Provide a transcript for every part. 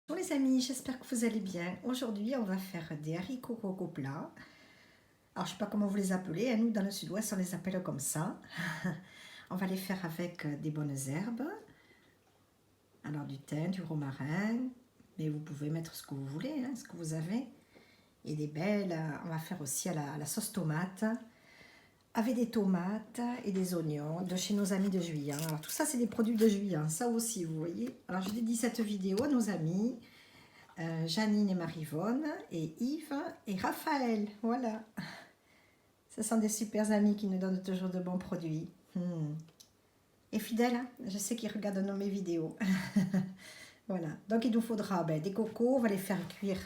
Bonjour les amis, j'espère que vous allez bien. Aujourd'hui, on va faire des haricots coco plats. Alors, je ne sais pas comment vous les appelez, hein. Nous, dans le sud-ouest, on les appelle comme ça. On va les faire avec des bonnes herbes. Alors, du thym, du romarin, mais vous pouvez mettre ce que vous voulez, hein, ce que vous avez. Et des belles, on va faire aussi à la sauce tomate, avec des tomates et des oignons de chez nos amis de Juillan. Alors, tout ça, c'est des produits de Juillan, ça aussi, vous voyez. Alors, je dédie cette vidéo à nos amis. Janine et Marivonne, et Yves et Raphaël. Voilà. Ce sont des super amis qui nous donnent toujours de bons produits. Et fidèles, hein, je sais qu'ils regardent mes vidéos. Voilà. Donc il nous faudra des cocos, on va les faire cuire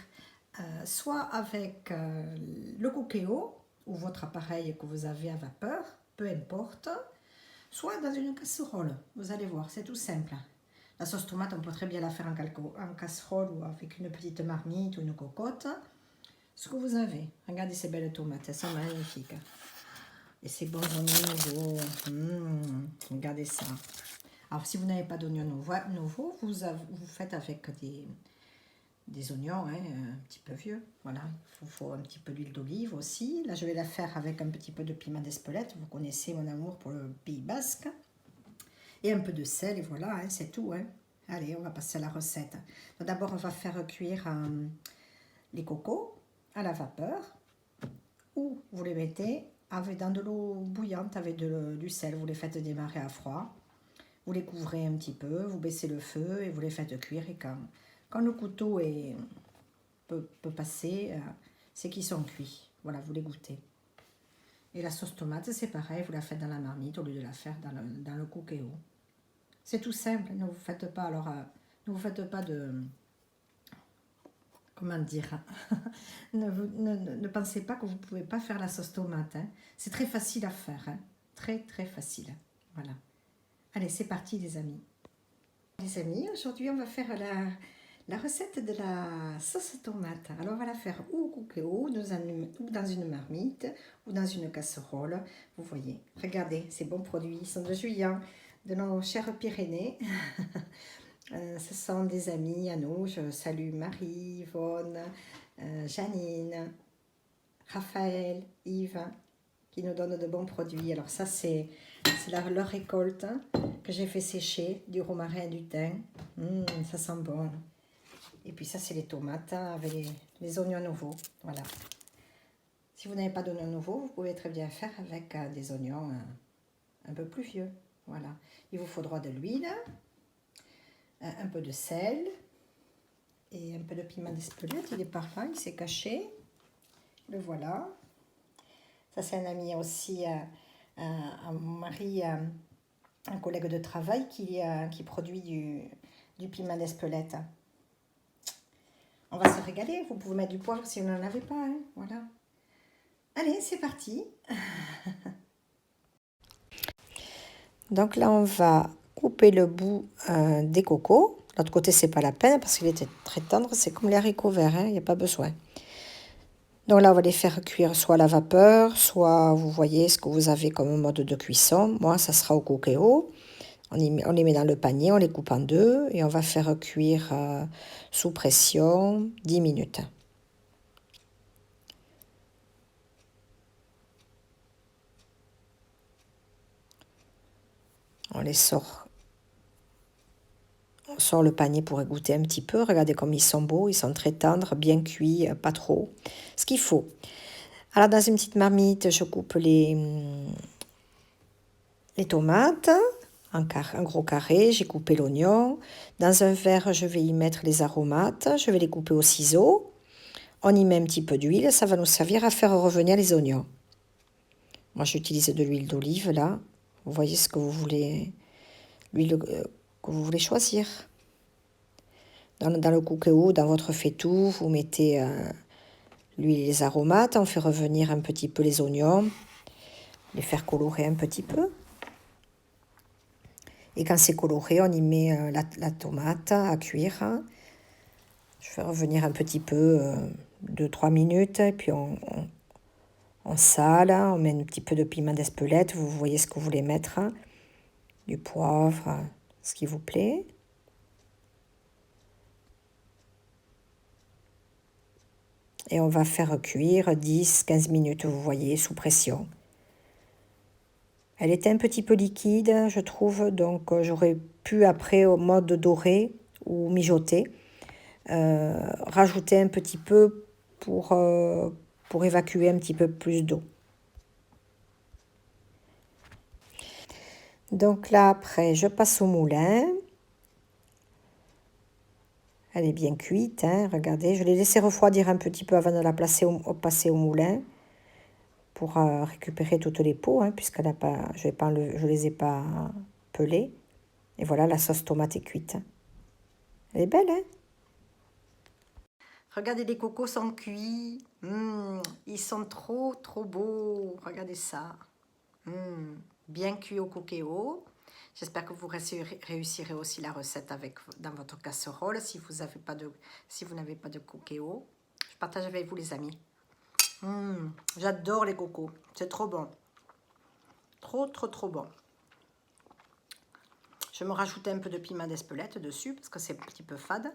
soit avec le cookéo ou votre appareil que vous avez à vapeur, peu importe, soit dans une casserole. Vous allez voir, c'est tout simple. La sauce tomate, on peut très bien la faire en casserole ou avec une petite marmite ou une cocotte. Ce que vous avez. Regardez ces belles tomates, elles sont magnifiques. Et ces bons oignons nouveaux. Regardez ça. Alors, si vous n'avez pas d'oignons nouveaux, vous faites avec des oignons un petit peu vieux. Voilà, il faut un petit peu d'huile d'olive aussi. Là, je vais la faire avec un petit peu de piment d'Espelette. Vous connaissez mon amour pour le Pays Basque. Et un peu de sel, et voilà, c'est tout. Allez, on va passer à la recette. D'abord, on va faire cuire les cocos à la vapeur, ou vous les mettez dans de l'eau bouillante avec du sel. Vous les faites démarrer à froid. Vous les couvrez un petit peu, vous baissez le feu et vous les faites cuire. Et quand le couteau peut passer, c'est qu'ils sont cuits. Voilà, vous les goûtez. Et la sauce tomate, c'est pareil, vous la faites dans la marmite au lieu de la faire dans le cookéo. C'est tout simple, ne vous faites pas, ne vous faites pas de... Comment dire, ne pensez pas que vous ne pouvez pas faire la sauce tomate. C'est très facile à faire. Très, très facile. Voilà. Allez, c'est parti les amis. Les amis, aujourd'hui, on va faire la recette de la sauce tomate. Alors, on va la faire ou au cookéo, ou dans une marmite, ou dans une casserole. Vous voyez, regardez, ces bons produits. Ils sont de Juillan, de nos chères Pyrénées. Ce sont des amis à nous. Je salue Marie, Yvonne, Janine, Raphaël, Yves, qui nous donnent de bons produits. Alors ça, c'est leur récolte que j'ai fait sécher, du romarin et du thym. Ça sent bon. Et puis ça, c'est les tomates avec les oignons nouveaux. Voilà. Si vous n'avez pas d'oignons nouveaux, vous pouvez très bien faire avec des oignons un peu plus vieux. Voilà. Il vous faudra de l'huile, un peu de sel et un peu de piment d'Espelette. Il est par là, il s'est caché. Le voilà. Ça, c'est un ami aussi, mon mari, un collègue de travail qui produit du piment d'Espelette. On va se régaler. Vous pouvez mettre du poivre si vous n'en avez pas. Voilà. Allez, c'est parti. Donc là, on va couper le bout des cocos. L'autre côté, c'est pas la peine parce qu'il était très tendre. C'est comme les haricots verts, il n'y a pas besoin. Donc là, on va les faire cuire soit à la vapeur, soit vous voyez ce que vous avez comme mode de cuisson. Moi, ça sera au cookéo. On les met dans le panier, on les coupe en deux et on va faire cuire sous pression 10 minutes. On les sort. On sort le panier pour égoutter un petit peu. Regardez comme ils sont beaux, ils sont très tendres, bien cuits, pas trop. Ce qu'il faut. Alors dans une petite marmite, je coupe les tomates un gros carré. J'ai coupé l'oignon. Dans un verre, je vais y mettre les aromates. Je vais les couper au ciseau. On y met un petit peu d'huile. Ça va nous servir à faire revenir les oignons. Moi, j'utilise de l'huile d'olive là. Vous voyez ce que vous voulez, l'huile que vous voulez choisir. Dans le cookéo, dans votre faitout, vous mettez l'huile et les aromates. On fait revenir un petit peu les oignons, les faire colorer un petit peu. Et quand c'est coloré, on y met la tomate à cuire. Je fais revenir un petit peu, 2-3 minutes. Et puis on sale, on met un petit peu de piment d'Espelette. Vous voyez ce que vous voulez mettre. Du poivre, ce qui vous plaît. Et on va faire cuire 10-15 minutes, vous voyez, sous pression. Elle était un petit peu liquide, je trouve, donc j'aurais pu après, au mode doré ou mijoter, rajouter un petit peu pour évacuer un petit peu plus d'eau. Donc là, après, je passe au moulin. Elle est bien cuite, hein, regardez. Je l'ai laissée refroidir un petit peu avant de la passer au moulin pour récupérer toutes les peaux, hein, puisqu'elle a pas, je les ai pas pelées. Et voilà, la sauce tomate est cuite. Elle est belle, hein? Regardez, les cocos sont cuits. Ils sont trop, trop beaux. Regardez ça. Bien cuit au cookéo. J'espère que vous réussirez aussi la recette dans votre casserole si vous n'avez pas de cookéo. Je partage avec vous, les amis. J'adore les cocos. C'est trop bon. Trop, trop, trop bon. Je vais me rajouter un peu de piment d'Espelette dessus parce que c'est un petit peu fade.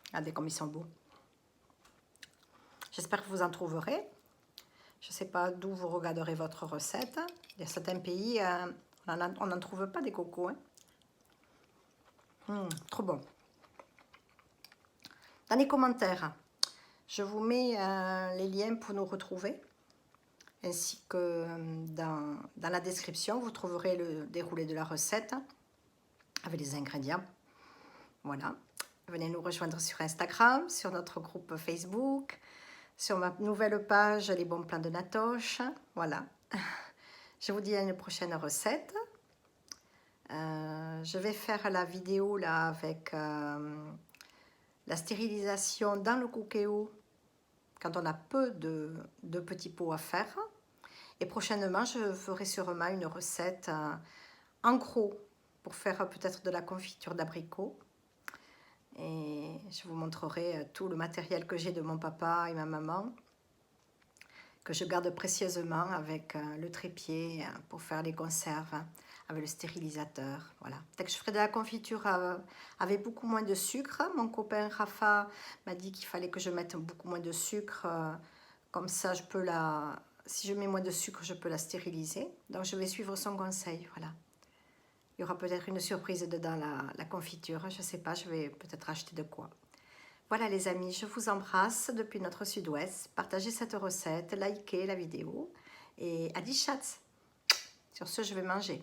Regardez comme ils sont beaux. J'espère que vous en trouverez. Je ne sais pas d'où vous regarderez votre recette. Il y a certains pays, on n'en trouve pas des cocos. Hein. Trop bon. Dans les commentaires, je vous mets les liens pour nous retrouver. Ainsi que dans la description, vous trouverez le déroulé de la recette avec les ingrédients. Voilà. Venez nous rejoindre sur Instagram, sur notre groupe Facebook, sur ma nouvelle page Les bons plans de Natoche. Voilà. Je vous dis à une prochaine recette. Je vais faire la vidéo là avec la stérilisation dans le cookéo quand on a peu de petits pots à faire. Et prochainement, je ferai sûrement une recette en gros pour faire peut-être de la confiture d'abricot. Et je vous montrerai tout le matériel que j'ai de mon papa et ma maman, que je garde précieusement avec le trépied pour faire les conserves, avec le stérilisateur. Voilà. Peut-être que je ferai de la confiture avec beaucoup moins de sucre. Mon copain Rafa m'a dit qu'il fallait que je mette beaucoup moins de sucre. Comme ça, si je mets moins de sucre, je peux la stériliser. Donc, je vais suivre son conseil. Voilà. Il y aura peut-être une surprise dedans la confiture. Je ne sais pas, je vais peut-être acheter de quoi. Voilà les amis, je vous embrasse depuis notre sud-ouest. Partagez cette recette, likez la vidéo et à 10 chats. Sur ce, je vais manger.